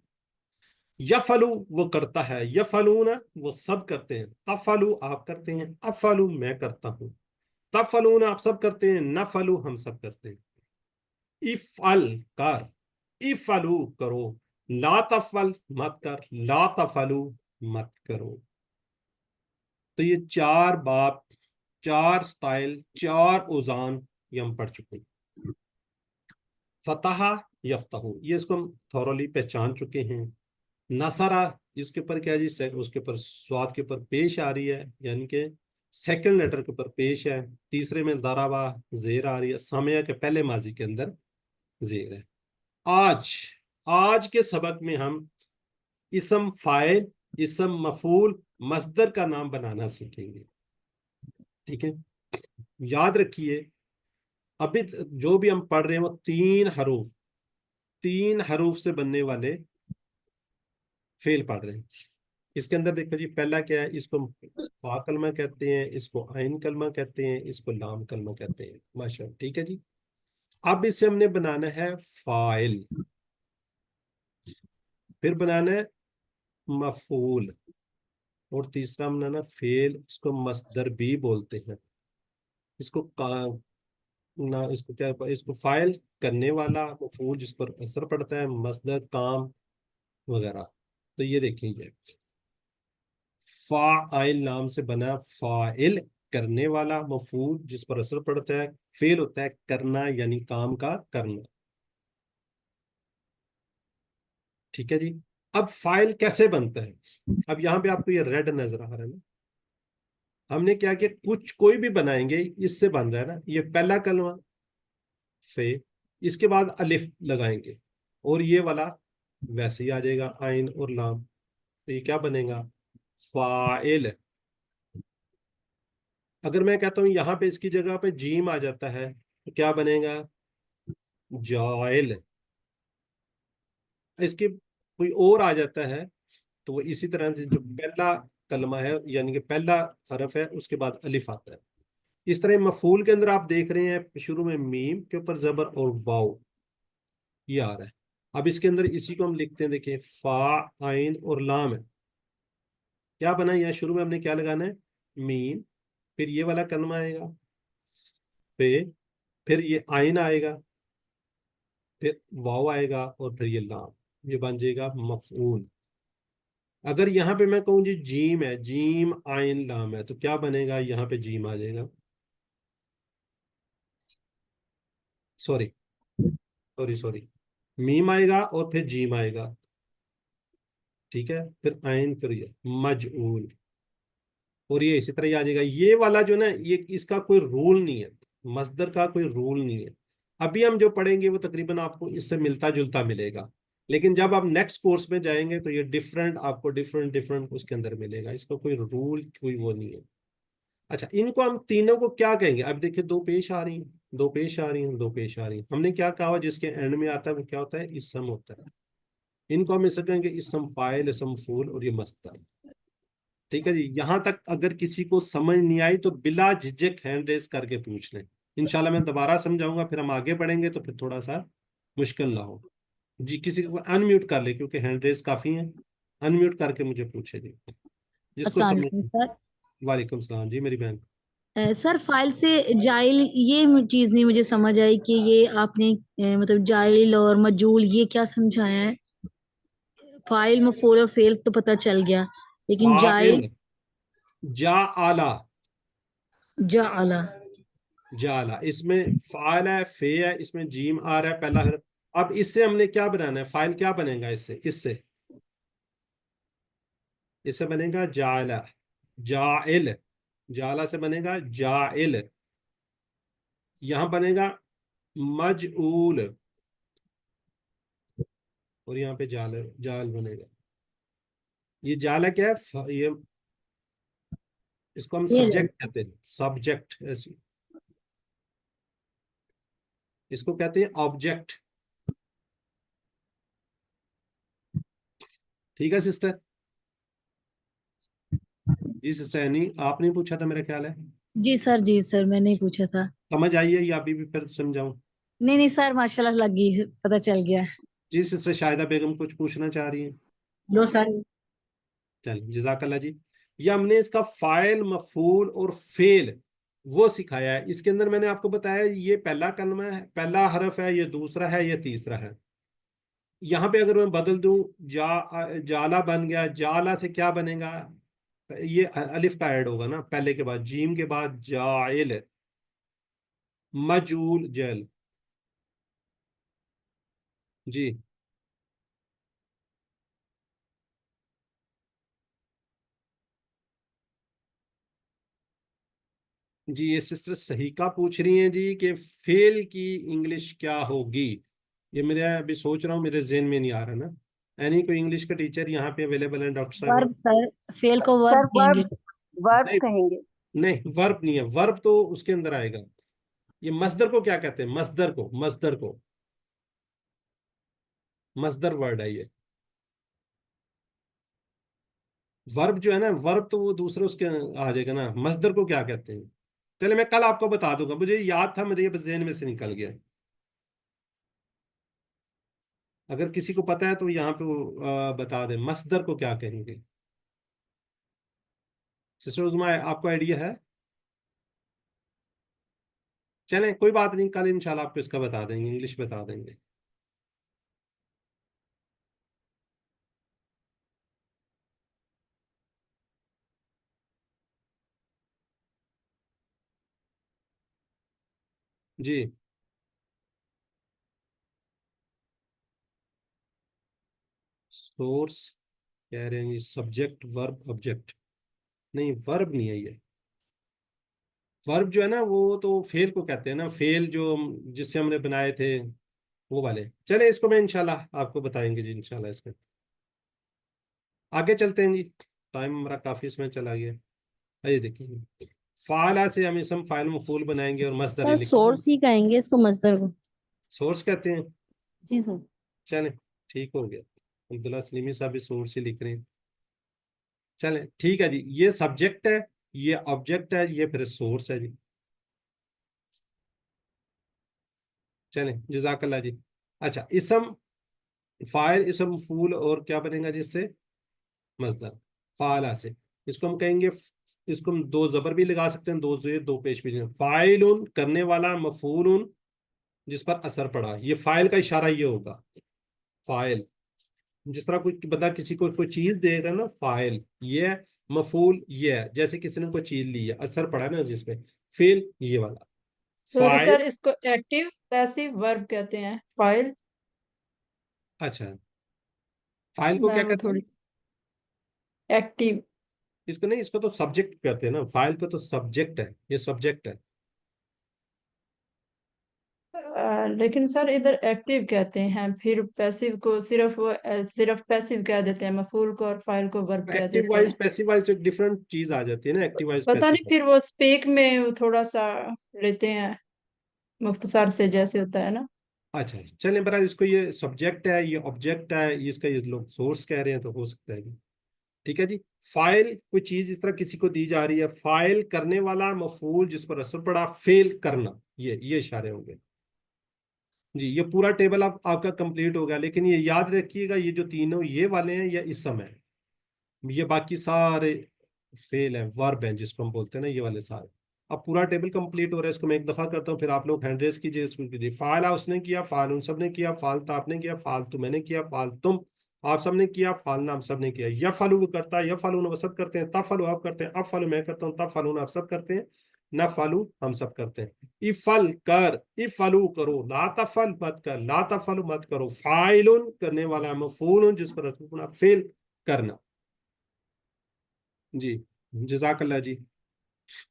یفعلو وہ کرتا ہے، یفعلون وہ سب کرتے ہیں، تفعلو آپ کرتے ہیں، افعلو میں کرتا ہوں، تفعلون آپ سب کرتے ہیں، نفعلو ہم سب کرتے ہیں. افعل کر، افعلو کرو، لا تفعل مت کر، لا تفعلو مت کرو. تو یہ 4 باب 4 سٹائل 4 اوزان یہ ہم پڑھ چکے ہیں. فتح یفتح یہ اس کو ہم تھورلی پہچان چکے ہیں. نصرہ اس کے اوپر کیا جی اس کے اوپر سواد کے اوپر پیش آ رہی ہے یعنی کہ سیکنڈ لیٹر کے اوپر پیش ہے. تیسرے میں ضربہ زیر آ رہی ہے. سمیہ کے پہلے ماضی کے اندر زیر ہے. آج کے سبق میں ہم اسم فاعل اسم مفعول مصدر کا نام بنانا سیکھیں گے. ٹھیک ہے یاد رکھیے ابھی جو بھی ہم پڑھ رہے ہیں وہ 3 حروف سے بننے والے فعل پڑھ رہے ہیں. اس کے اندر دیکھو جی پہلا کیا ہے اس کو فا کلمہ کہتے ہیں اس کو عین کلمہ کہتے ہیں اس کو لام کلمہ کہتے ہیں. ماشاءاللہ ٹھیک ہے جی. اب اسے ہم نے بنانا ہے فاعل پھر بنانا ہے مفعول اور تیسرا بنانا فعل اس کو مصدر بھی بولتے ہیں. اس کو فاعل کرنے والا مفعول جس پر اثر پڑتا ہے مصدر کام وغیرہ. تو یہ دیکھیں گے فاعل نام سے بنا فاعل کرنے والا مفعول جس پر اثر پڑتا ہے فعل ہوتا ہے کرنا یعنی کام کا کرنا. ٹھیک ہے جی. اب فاعل کیسے بنتا ہے؟ اب یہاں پہ آپ کو یہ ریڈ نظر آ رہا ہے نا. ہم نے کیا کہ کوئی بھی بنائیں گے اس سے بن رہا ہے نا. یہ پہلا کلمہ فے اس کے بعد الف لگائیں گے اور یہ والا ویسے ہی آ جائے گا عین اور لام. تو یہ کیا بنے گا فاعل. اگر میں کہتا ہوں یہاں پہ اس کی جگہ پہ جیم آ جاتا ہے تو کیا بنے گا جاعل. اس کی کوئی اور آ جاتا ہے تو وہ اسی طرح سے جو پہلا کلمہ ہے یعنی کہ پہلا حرف ہے اس کے بعد الف آتا ہے. اس طرح مفعول کے اندر آپ دیکھ رہے ہیں شروع میں میم کے اوپر زبر اور واو یہ آ رہا ہے. اب اس کے اندر اسی کو ہم لکھتے ہیں دیکھیں فا عین اور لام ہے. کیا بنا یہاں شروع میں ہم نے کیا لگانا ہے میم پھر یہ والا کلمہ آئے گا پھر یہ عین آئے گا پھر واو آئے گا اور پھر یہ لام. یہ بن جائے گا مفعول. اگر یہاں پہ میں کہوں جی جیم ہے جیم عین لام ہے تو کیا بنے گا یہاں پہ جیم آ جائے گا سوری میم آئے گا اور پھر جیم آئے گا. ٹھیک ہے پھر عین پھر یہ مجعول اور یہ اسی طرح ہی آ جائے گا. یہ والا جو نا یہ اس کا کوئی رول نہیں ہے مصدر کا کوئی رول نہیں ہے. ابھی ہم جو پڑھیں گے وہ تقریباً آپ کو اس سے ملتا جلتا ملے گا لیکن جب آپ نیکسٹ کورس میں جائیں گے تو یہ ڈفرینٹ آپ کو ڈفرینٹ اس کے اندر ملے گا. اس کا کوئی رول کوئی وہ نہیں ہے. اچھا ان کو ہم تینوں کو کیا کہیں گے؟ اب دیکھیں 2 پیش آ رہی ہیں 2 پیش آ رہی ہیں 2 پیش آ رہی ہیں. ہم نے کیا کہا جس کے اینڈ میں آتا ہے وہ کیا ہوتا ہے اسم ہوتا ہے. ان کو ہم اسے کہیں گے اسم فاعل اسم مفعول اور یہ مصدر. ٹھیک ہے جی. یہاں تک اگر کسی کو سمجھ نہیں آئی تو بلا جھجک ہینڈ ریز کر کے پوچھ لیں. انشاءاللہ میں دوبارہ سمجھاؤں گا پھر ہم آگے بڑھیں گے تو پھر تھوڑا سا مشکل نہ ہو. جی کسی کو ان میوٹ کر لے کیونکہ ہینڈ ریز کافی ہیں. ان میوٹ کر کے مجھے پوچھے جی جس کو السلام سمجھ. علیکم سر. وعلیکم السلام جی میری بہن. سر فائل سے جائل یہ چیز نہیں مجھے سمجھ آئی کہ یہ آپ نے مطلب جائل اور مجول یہ کیا سمجھایا ہے. فائل مفعول اور فعل تو پتہ چل گیا لیکن جائل فاعل جعل جعل اس میں فاعل ہے فے ہے اس میں جیم آ رہا ہے پہلا حرف. اب اس سے ہم نے کیا بنانا ہے فائل کیا بنے گا اس سے بنے گا جعل جاعل. جعل سے بنے گا جاعل. یہاں بنے گا مجعول اور یہاں پہ جعل بنے گا. یہ جعل کیا ہے یہ اس کو ہم سبجیکٹ کہتے ہیں. سبجیکٹ اس کو کہتے ہیں آبجیکٹ. ٹھیک ہے سسٹر. جی سسٹر نہیں آپ نے پوچھا تھا میرا خیال ہے. جی سر میں نہیں پوچھا تھا. سمجھ آئیے یا ابھی بھی پھر سمجھاؤں؟ نہیں سر ماشاءاللہ لگ گئی پتہ چل گیا. جی سسٹر شاہدہ بیگم کچھ پوچھنا چاہ رہی ہیں؟ نو سر. چلیں جزاک اللہ جی. یہ ہم نے اس کا فاعل مفعول اور فعل وہ سکھایا ہے. اس کے اندر میں نے آپ کو بتایا یہ پہلا کلمہ ہے پہلا حرف ہے یہ دوسرا ہے یہ تیسرا ہے. یہاں پہ اگر میں بدل دوں جالا بن گیا جالا سے کیا بنے گا یہ الف کا ایڈ ہوگا نا پہلے کے بعد، جیم کے بعد جاعل، مجعول جل. جی جی یہ سسٹر صحیح کا پوچھ رہی ہیں جی کہ فیل کی انگلش کیا ہوگی. یہ میرے ابھی سوچ رہا ہوں، میرے ذہن میں نہیں آ رہا نا. اینی کوئی انگلش کا ٹیچر یہاں پہ اویلیبل ہے ڈاکٹر صاحب؟ ورب سر، فیل کو سر ورب کہیں گے. ورب نہیں کہیں گے. نہیں، ورب نہیں ہے، ورب تو اس کے اندر آئے گا. یہ مصدر کو کیا کہتے ہیں؟ مصدر کو، مصدر کو، مصدر ورڈ ہے یہ. ورب جو ہے نا، ورب تو وہ دوسرے اس کے آ جائے گا نا. مصدر کو کیا کہتے ہیں؟ چلے میں کل آپ کو بتا دوں گا، مجھے یاد تھا، میرے ذہن میں سے نکل گیا. اگر کسی کو پتا ہے تو یہاں پہ وہ بتا دیں مصدر کو کیا کہیں گے. سسٹر عظمیٰ آپ کو آئیڈیا ہے؟ چلیں کوئی بات نہیں، کل انشاءاللہ آپ کو اس کا بتا دیں گے، انگلش بتا دیں گے. جی سورس کہہ رہے ہیں سبجیکٹ ورب آبجیکٹ. نہیں ورب نہیں ہے یہ. ورب جو ہے نا وہ تو فیل کو کہتے ہیں نا، فیل جو جس سے ہم نے بنائے تھے وہ والے. چلیں اس کو میں انشاءاللہ آپ کو بتائیں گے جی انشاءاللہ. اس میں آگے چلتے ہیں جی، ٹائم ہمارا کافی اس میں چلا گیا. آئیے دیکھیں، فعلہ سے ہم اسم فاعل مفعول بنائیں گے اور مصدر سر لکھیں گے. سورس ہی کہیں گے اس کو، مصدر کو. سورس کہتے ہیں. جی سر. چلیں ٹھیک ہو گیا، عبداللہ سلیمی صاحب بھی سورس ہی لکھ رہے ہیں. چلیں ٹھیک ہے جی، یہ سبجیکٹ ہے، یہ آبجیکٹ ہے، یہ پھر سورس ہے جی. چلیں جزاک اللہ جی. اچھا اسم فاعل، اسم مفعول اور کیا بنے گا جس سے؟ مصدر. فعلہ سے اس کو ہم کہیں گے، اس کو ہم دو زبر بھی لگا سکتے ہیں، دو زیر دو پیش بھی. فاعل کرنے والا، مفعول جس پر اثر پڑا. یہ فاعل کا اشارہ یہ ہوگا، فاعل. جس طرح کوئی بندہ کسی کو کوئی چیز دے گا نا، فاعل یہ ہے، مفعول یہ ہے. جیسے کسی نے کوئی چیز لی ہے، اثر پڑا نا جس پہ، فعل یہ والا. فاعل سر اس کو ایکٹیو پیسیو ورب کہتے ہیں. فائل اچھا، فاعل کو کیا وہ کہتے ہیں؟ تھوڑی ایکٹیو. اس کو نہیں، اس کو تو سبجیکٹ کہتے ہیں نا. فاعل کو تو سبجیکٹ ہے، یہ سبجیکٹ ہے. لیکن سر ادھر ایکٹیو کہتے ہیں، پھر پیسیو کو صرف پیسیو کہہ دیتے ہیں، مفعول کو اور فائل کو ورب کہہ ایکٹیو دیتے ہیں. وائز پیسیو وائز ایک ڈفرنٹ چیز آ جاتی ہے نا، ایکٹیو وائز پتہ نہیں پیسیو. پھر وہ اسپیک میں تھوڑا سا لیتے ہیں مختصر سے، جیسے ہوتا ہے نا. اچھا چلیں برائے، اس کو یہ سبجیکٹ ہے، یہ آبجیکٹ ہے، اس کا یہ لوگ سورس کہہ رہے ہیں تو ہو سکتا ہے جی. ٹھیک ہے جی. فائل کوئی چیز اس طرح کسی کو دی جا رہی ہے، فائل کرنے والا، مفعول جس پر اثر پڑا، فیل کرنا، یہ اشارے ہوں گے جی. یہ پورا ٹیبل آپ کا کمپلیٹ ہوگا، لیکن یہ یاد رکھیے گا، یہ جو تینوں یہ والے ہیں یہ اسم ہے، یہ باقی سارے فیل ہیں، ورب ہیں جس کو ہم بولتے ہیں نا، یہ والے سارے. اب پورا ٹیبل کمپلیٹ ہو رہا ہے، اس کو میں ایک دفعہ کرتا ہوں، پھر آپ لوگ ہینڈ ریز کیجیے، اس کو کیجیے. فعلہ اس نے کیا، فعل ان سب نے کیا، فعلتا آپ نے کیا، فعلتو میں نے کیا، فعلتم آپ سب نے کیا، فعلنا آپ سب نے کیا. یفعلو وہ کرتا ہے، یفعلون وہ سب کرتے ہیں، تفعلو آپ کرتے ہیں، افعلو میں کرتا ہوں، تفعلون آپ سب کرتے ہیں، نفعلو ہم سب کرتے ہیں. افعل کر، افعلو کرو، لا تفعل مت کر، لا تفعلو مت کرو. فاعل کرنے والا، مفعول جس پر فعل کرنا. جی جزاک اللہ جی.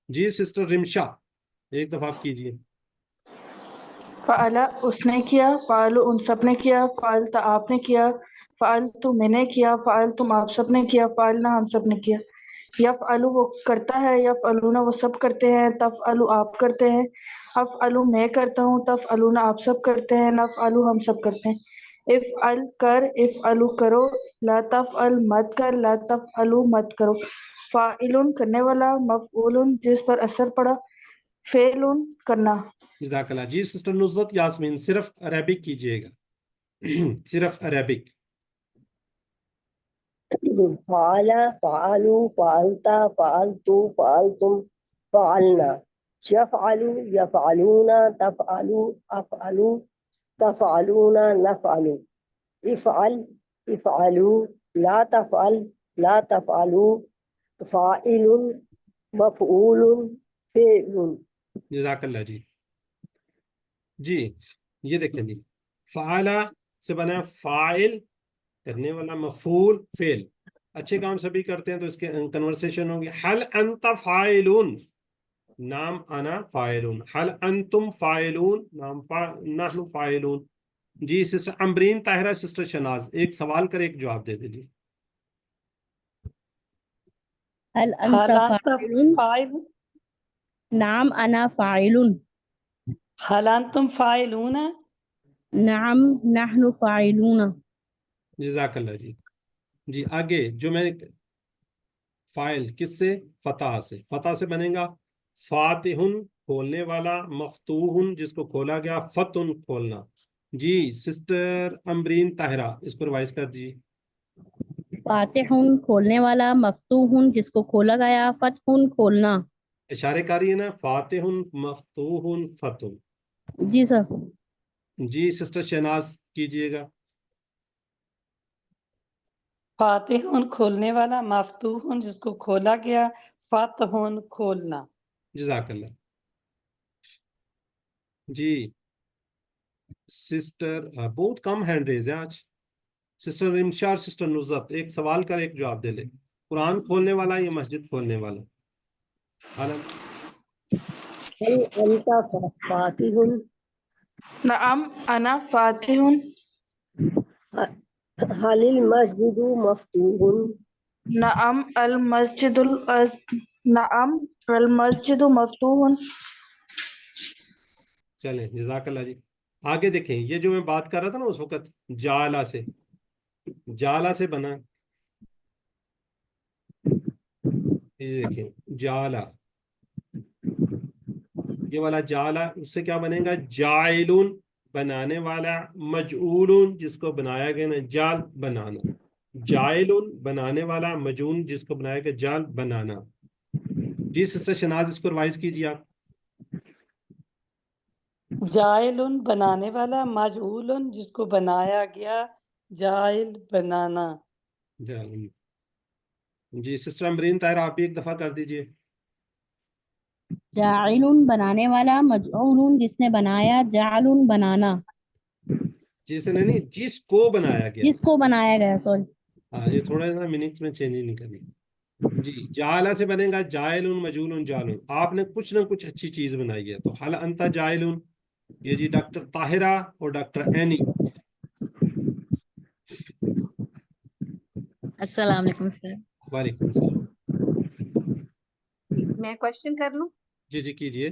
جی سسٹر رمشا ایک دفعہ آپ کیجیے. فعل اس نے کیا، فعل ان سب نے کیا، فعلت آپ نے کیا، فعلت میں نے کیا، فعلتم آپ سب نے کیا، فعلنا ہم سب نے کیا. یفعل وہ کرتا ہے، یفعلون وہ سب کرتے ہیں، تفعل آپ کرتے ہیں، افعل میں کرتا ہوں، تفعلون آپ سب کرتے ہیں، نفعل ہم سب کرتے ہیں. افعل کر، افعلوا کرو، لا تفعل مت کر، لا تفعلوا مت کرو. فاعل کرنے والا، مفعول جس پر اثر پڑا، فعل کرنا. جزاک اللہ جی. سسٹر نصرت یاسمین صرف عربک کیجیے گا، صرف عربک. فعل، فعلوا، فعلتا، فعلتو، فعلتم، فعلنا. يفعل، يفعلون، تفعلوا، أفعلوا، تفعلون، نفعل. افعل، افعلوا، لا تفعل، لا تفعلوا، فاعل مفعول فعل. جزاک اللہ جی. جی یہ دیکھیں جی، فعلا سے بنا ہے فاعل کرنے والا، مفعول فعل. اچھے کام سبھی کرتے ہیں تو اس کے کنورسیشن ہوگی. حل انت فاعلون، نام انا فاعلون. حل انتم فاعلون، نام نحن فاعلون. جی سسٹر امبرین طاہرہ، سسٹر شناز، ایک سوال کر ایک جواب دے دیجیے. هل هل أنت أنت فاعل؟ فاعل؟ نعم أنا فاعل. هل أنتم فاعلون؟ نعم نحن فاعلون. جزاک اللہ جی. جی آگے جو میں نے فائل کس سے؟ فتح سے. فتح سے بنے گا فاتحن کھولنے والا، مفتوحن جس کو کھولا گیا، فتح کھولنا. جی سسٹر امبرین طاہرہ اس پر وائز کر دیجیے. فاتح کھولنے والا، مفتوح جس کو کھولا گیا، فتح کھولنا. اشارے کاری ہے نا، فاتح مفتوح فتح. جی سر. جی سسٹر شہناز کیجئے گا. فاتح کھولنے والا، مفتوح جس کو کھولا گیا، فتح کھولنا. جزاک اللہ. جی سسٹر بہت کم ہینڈ ریز ہے آج. سسٹر انشار، سسٹر نزت، ایک سوال کر ایک جواب دے لے. قرآن کھولنے والا یا مسجد کھولنے والا؟ عالم. هل أنت فاتح؟ نعم أنا فاتح. هل المسجد مفتوح؟ نعم نعم المسجد مفتوح. چلیں جزاک اللہ جی. آگے دیکھیں یہ جو میں بات کر رہا تھا نا اس وقت، جالا سے، جالا سے بنا. یہ دیکھیں جالا، یہ والا جالا، اس سے کیا بنے گا؟ جائلون بنانے والا، مجعولون جس کو بنایا گیا نا، جال بنانا. جائلون بنانے والا، مجعول جس کو بنایا گیا، جال بنانا. جی سسٹر شناز اس کو ریوائز کیجیے آپ. جائل بنانے والا، مجعول جس کو بنایا گیا، جائل بنانا. جائلون. جی سسٹر امبرین طاہرہ آپ بھی ایک دفعہ کر دیجیے. جاعل بنانے والا، مجعول جس نے بنایا، جعل بنانا. جس نے نہیں، جس کو بنایا گیا. جس کو بنایا گیا، سوری. ہاں یہ تھوڑا سا میننگس میں چینج نہیں کرنی. جی جالا سے بنے گا جائلون مجعولون جالون. آپ نے کچھ نہ کچھ اچھی چیز بنائی ہے. تو حل انت جائلون، یہ جی ڈاکٹر طاہرہ اور ڈاکٹر اینی. السلام علیکم سر. وعلیکم السلام. میں کوشچن کر لوں؟ جی جی کیجیے.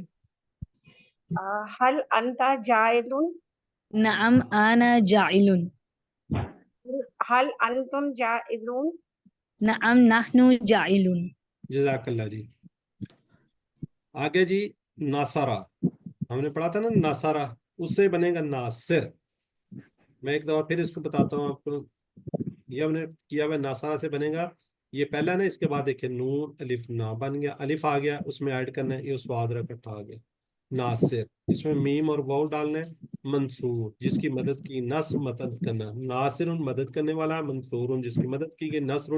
حل انت جائل؟ نعم انا جاعل. حل انتم جائلون؟ نعم نحن جاعلون. جزاک اللہ جی. آگے جی ناصرہ، ہم نے پڑھا تھا نا ناصرہ، اس سے بنے گا ناصر. میں ایک دفعہ پھر اس کو بتاتا ہوں آپ کو. یہ ہم نے کیا ہوا ناصرہ سے بنے گا، یہ پہلا نا، اس کے بعد دیکھیں نون الف نا بن گیا، الف آ گیا، اس میں ایڈ کرنا ہے یہ سواد رکھا آ گیا ناصر. اس میں میم اور واو ڈالنا ہے. منصور جس کی مدد کی، نصر مدد کرنا. ناصر مدد کرنے والا، منصور جس کی مدد کی گئی، نصر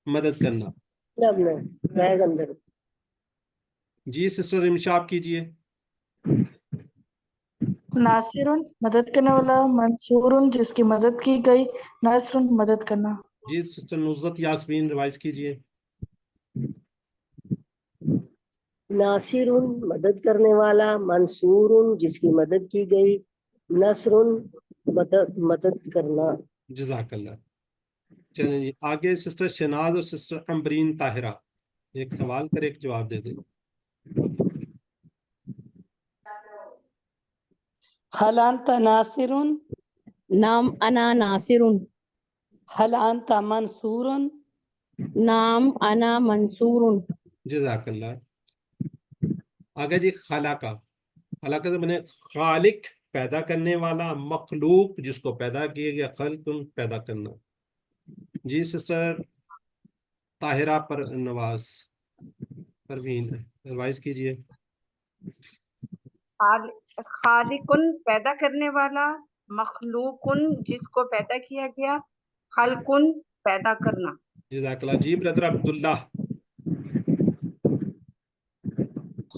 مدد کرنا. بیگ اندر. جی سسٹر رمشا آپ کیجئے. ناصر مدد کرنے والا، منصور جس کی مدد کی گئی، نصر مدد کرنا. جی سسٹر نصرت یاسمین ریوائز کیجئے. ناصر مدد کرنے والا، منصور جس کی مدد کی گئی، نصر مدد کرنا. جزاک اللہ. چلیں جی آگے سسٹر شناز اور سسٹر امبرین طاہرہ، ایک سوال کر ایک جواب دے دیں. حل انت ناصر؟ نام انا ناصر. حل انت منصور؟ نام انا منصور. جزاک اللہ. آگے جی خلاقہ، خلاقہ سے بنے خالق پیدا کرنے والا، مخلوق جس کو پیدا کیا گیا، خلق پیدا کرنا. جی سسٹر طاہرہ پر نواز پروین ریوائز کیجئے. خالق پیدا کرنے والا، مخلوق جس کو پیدا کیا گیا، خلق پیدا کرنا. جزاک اللہ. جی برادر عبداللہ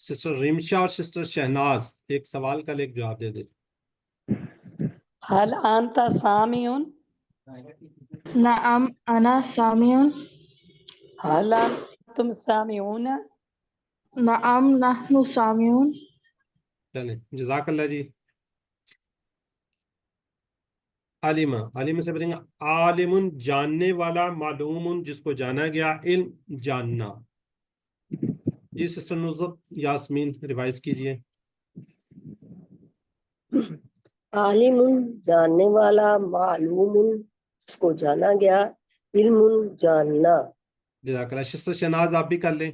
سسٹر ریمشا اور سسٹر شہناز ایک سوال کا ایک جواب دے دیں. هل أنت سامع؟ نعم أنا سامع. هل أنتم سامعون؟ نعم نحن سامعون. چلیں جزاک اللہ جی. عالمہ سے بتائیں گے عالم جاننے والا، معلوم جس کو جانا گیا، علم جاننا. جی سسٹر نصرت یاسمین ریوائز کیجئے. عالم جاننے والا، معلوم جس کو جانا گیا، علم جاننا. جزاک اللہ. سسٹر شہناز آپ بھی کر لیں.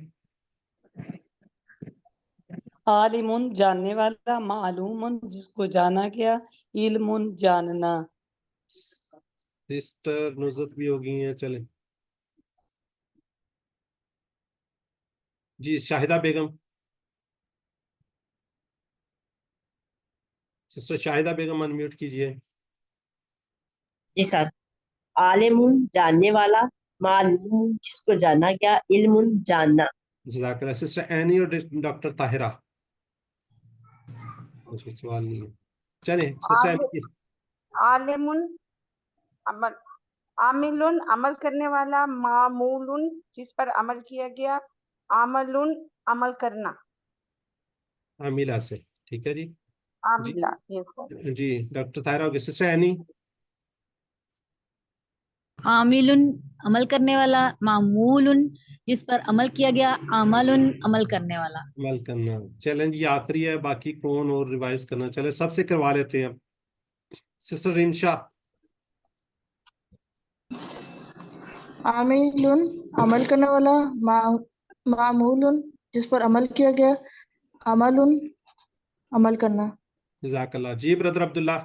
عالم جاننے والا، معلوم جس کو جانا گیا، علم جاننا. سسٹر نصرت بھی ہو گئی ہیں. چلیں جی شاہدہ بیگم. سسٹر شاہدہ بیگم انمیوٹ کیجئے. جی سر. عالم جاننے والا، معلوم جس کو جانا گیا، علم جاننا. جزاک اللہ. سسٹر اینی اور ڈاکٹر طاہرہ. سوال نہیں ہے. چلیں سسٹر اینی. عالم عمل، عامل عمل کرنے والا، معمول جس پر عمل کیا گیا، عمل عمل کرنا. عاملہ سے. ٹھیک ہے جی. عاملہ. جی ڈاکٹر طاہرہ ہوگی. Sister any. عامل عمل کرنے والا، معمول جس پر عمل کیا گیا، عمل عمل کرنے والا. عمل کرنا. چیلنج یہ آخری ہے، باقی کون اور ریوائز کرنا. چلے سب سے کروا لیتے ہیں. سسٹر ریمشا. عامل عمل کرنے والا، معمول جس پر عمل کیا گیا، عمل عمل کرنا. جزاک اللہ. جی بردر عبداللہ.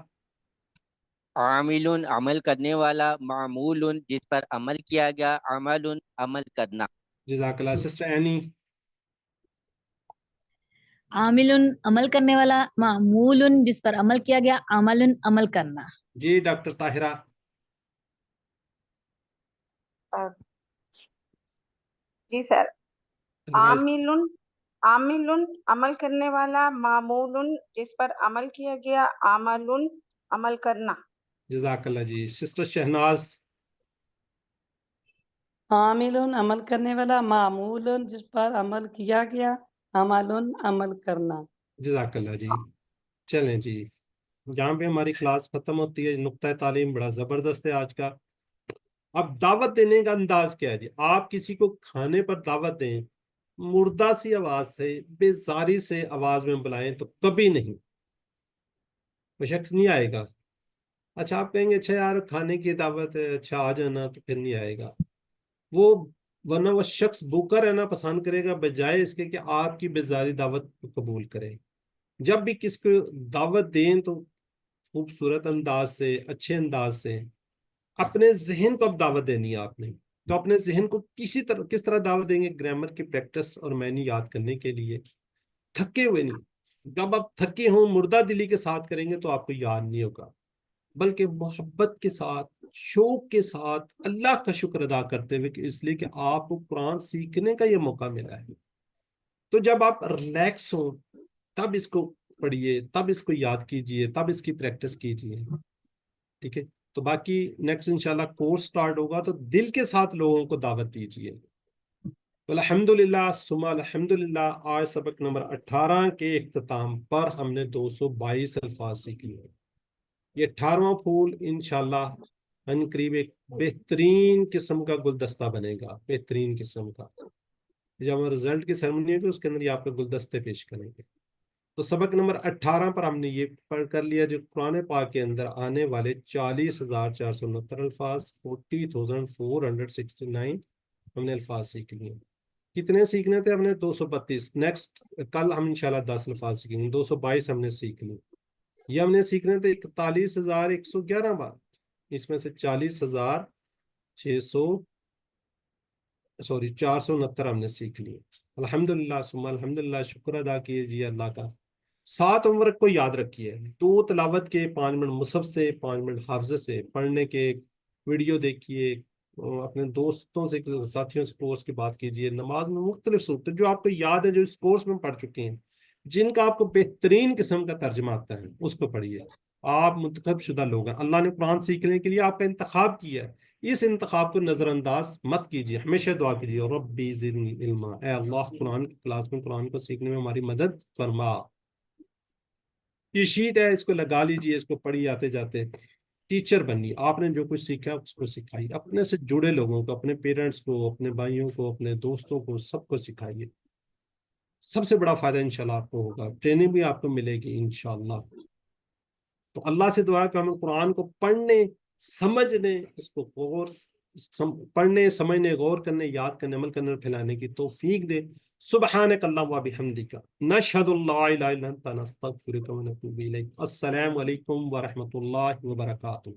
عامل عمل کرنے والا، معمول جس پر عمل کیا گیا، عمل عمل کرنا. جزاک اللہ. Sister any. عامل عمل کرنے والا، معمول جس پر عمل کیا گیا، عمل عمل کرنا. جی ڈاکٹر طاہرہ. جی سر. عامل عامل عمل کرنے والا، معمول جس پر عمل کیا گیا، عمل عمل کرنا. جزاک اللہ جی. سسٹر شہناز. عامل عمل کرنے والا، معمول جس پر عمل کیا گیا، عمل عمل کرنا. جزاک اللہ جی. چلیں جی یہاں پہ ہماری کلاس ختم ہوتی ہے. نقطہ تعلیم بڑا زبردست ہے آج کا. اب دعوت دینے کا انداز کیا ہے جی. آپ کسی کو کھانے پر دعوت دیں، مردہ سی آواز سے، بیزاری سے آواز میں بلائیں تو کبھی نہیں، وہ شخص نہیں آئے گا. اچھا آپ کہیں گے اچھا یار کھانے کی دعوت ہے، اچھا آ جانا، تو پھر نہیں آئے گا وہ. ورنہ وہ شخص بھوکا رہنا پسند کرے گا بجائے اس کے کہ آپ کی بیزاری دعوت کو قبول کرے. جب بھی کس کو دعوت دیں تو خوبصورت انداز سے، اچھے انداز سے. اپنے ذہن کو اب دعوت دینی ہے آپ نے، تو اپنے ذہن کو کس طرح دعوت دیں گے؟ گرامر کی پریکٹس اور معنی یاد کرنے کے لیے. تھکے ہوئے نہیں. جب آپ تھکے ہوں مردہ دلی کے ساتھ کریں گے تو آپ کو یاد نہیں ہوگا، بلکہ محبت کے ساتھ، شوق کے ساتھ، اللہ کا شکر ادا کرتے ہوئے کہ اس لیے کہ آپ کو قرآن سیکھنے کا یہ موقع ملا ہے. تو جب آپ ریلیکس ہوں تب اس کو پڑھیے، تب اس کو یاد کیجئے، تب اس کی پریکٹس کیجئے. ٹھیک ہے. تو باقی نیکسٹ انشاءاللہ کورس سٹارٹ ہوگا تو دل کے ساتھ لوگوں کو دعوت دیجئے. الحمدللہ ثم الحمدللہ. آج سبق نمبر 18 کے اختتام پر ہم نے 222 الفاظ سیکھ لیے. یہ 18واں پھول انشاءاللہ ان قریب ایک بہترین قسم کا گلدستہ بنے گا. بہترین قسم کا. جب ہم رزلٹ کی سیرمنی ہوگی اس کے اندر یہ آپ کو گلدستے پیش کریں گے. تو سبق نمبر 18 پر ہم نے یہ پڑھ کر لیا جو قرآن پاک کے اندر آنے والے 40,469 الفاظ، 40,469 ہم نے الفاظ سیکھ لیے. کتنے سیکھنے تھے ہم نے؟ 232. نیکسٹ کل ہم انشاءاللہ 10 الفاظ سیکھیں گے. 222 ہم نے سیکھ لی. یہ ہم نے سیکھنے تھے 41,111 بار. اس میں سے 469 ہم نے سیکھ لیے. الحمدللہ ثم الحمدللہ. شکر ادا کیجیے اللہ کا. 7 ہوم ورک کو یاد رکھیے. 2 تلاوت کے، 5 منٹ مصحف سے، 5 منٹ حافظ سے پڑھنے کے، ویڈیو دیکھیے، اپنے دوستوں سے ساتھیوں سے کورس کی بات کیجیے. نماز میں مختلف صورتیں جو آپ کو یاد ہے جو اس کورس میں پڑھ چکے ہیں جن کا آپ کو بہترین قسم کا ترجمہ آتا ہے اس کو پڑھیے. آپ منتخب شدہ لوگ ہیں. اللہ نے قرآن سیکھنے کے لیے آپ کا انتخاب کیا ہے. اس انتخاب کو نظر انداز مت کیجیے. ہمیشہ دعا کیجیے ربی زدنی علما. اے اللہ قرآن کی کلاس میں قرآن کو سیکھنے میں ہماری مدد فرما. یہ شیٹ ہے اس کو لگا لیجیے. اس کو پڑھی آتے جاتے. ٹیچر بنیے. آپ نے جو کچھ سیکھا اس کو سکھائیے. اپنے سے جڑے لوگوں کو اپنے پیرنٹس کو اپنے بھائیوں کو اپنے دوستوں کو سب کو سکھائیے. سب سے بڑا فائدہ انشاءاللہ آپ کو ہوگا. ٹریننگ بھی آپ کو ملے گی انشاءاللہ. تو اللہ سے دعا کہ ہمیں قرآن کو پڑھنے سمجھنے اس کو غور پڑھنے سمجھنے غور کرنے یاد کرنے عمل کرنے اور پھیلانے کی توفیق دے. سبحانک اللہم و بحمدک نشہد ان لا الہ الا انت نستغفرک و نتوب الیک. السلام علیکم ورحمۃ اللہ وبرکاتہ.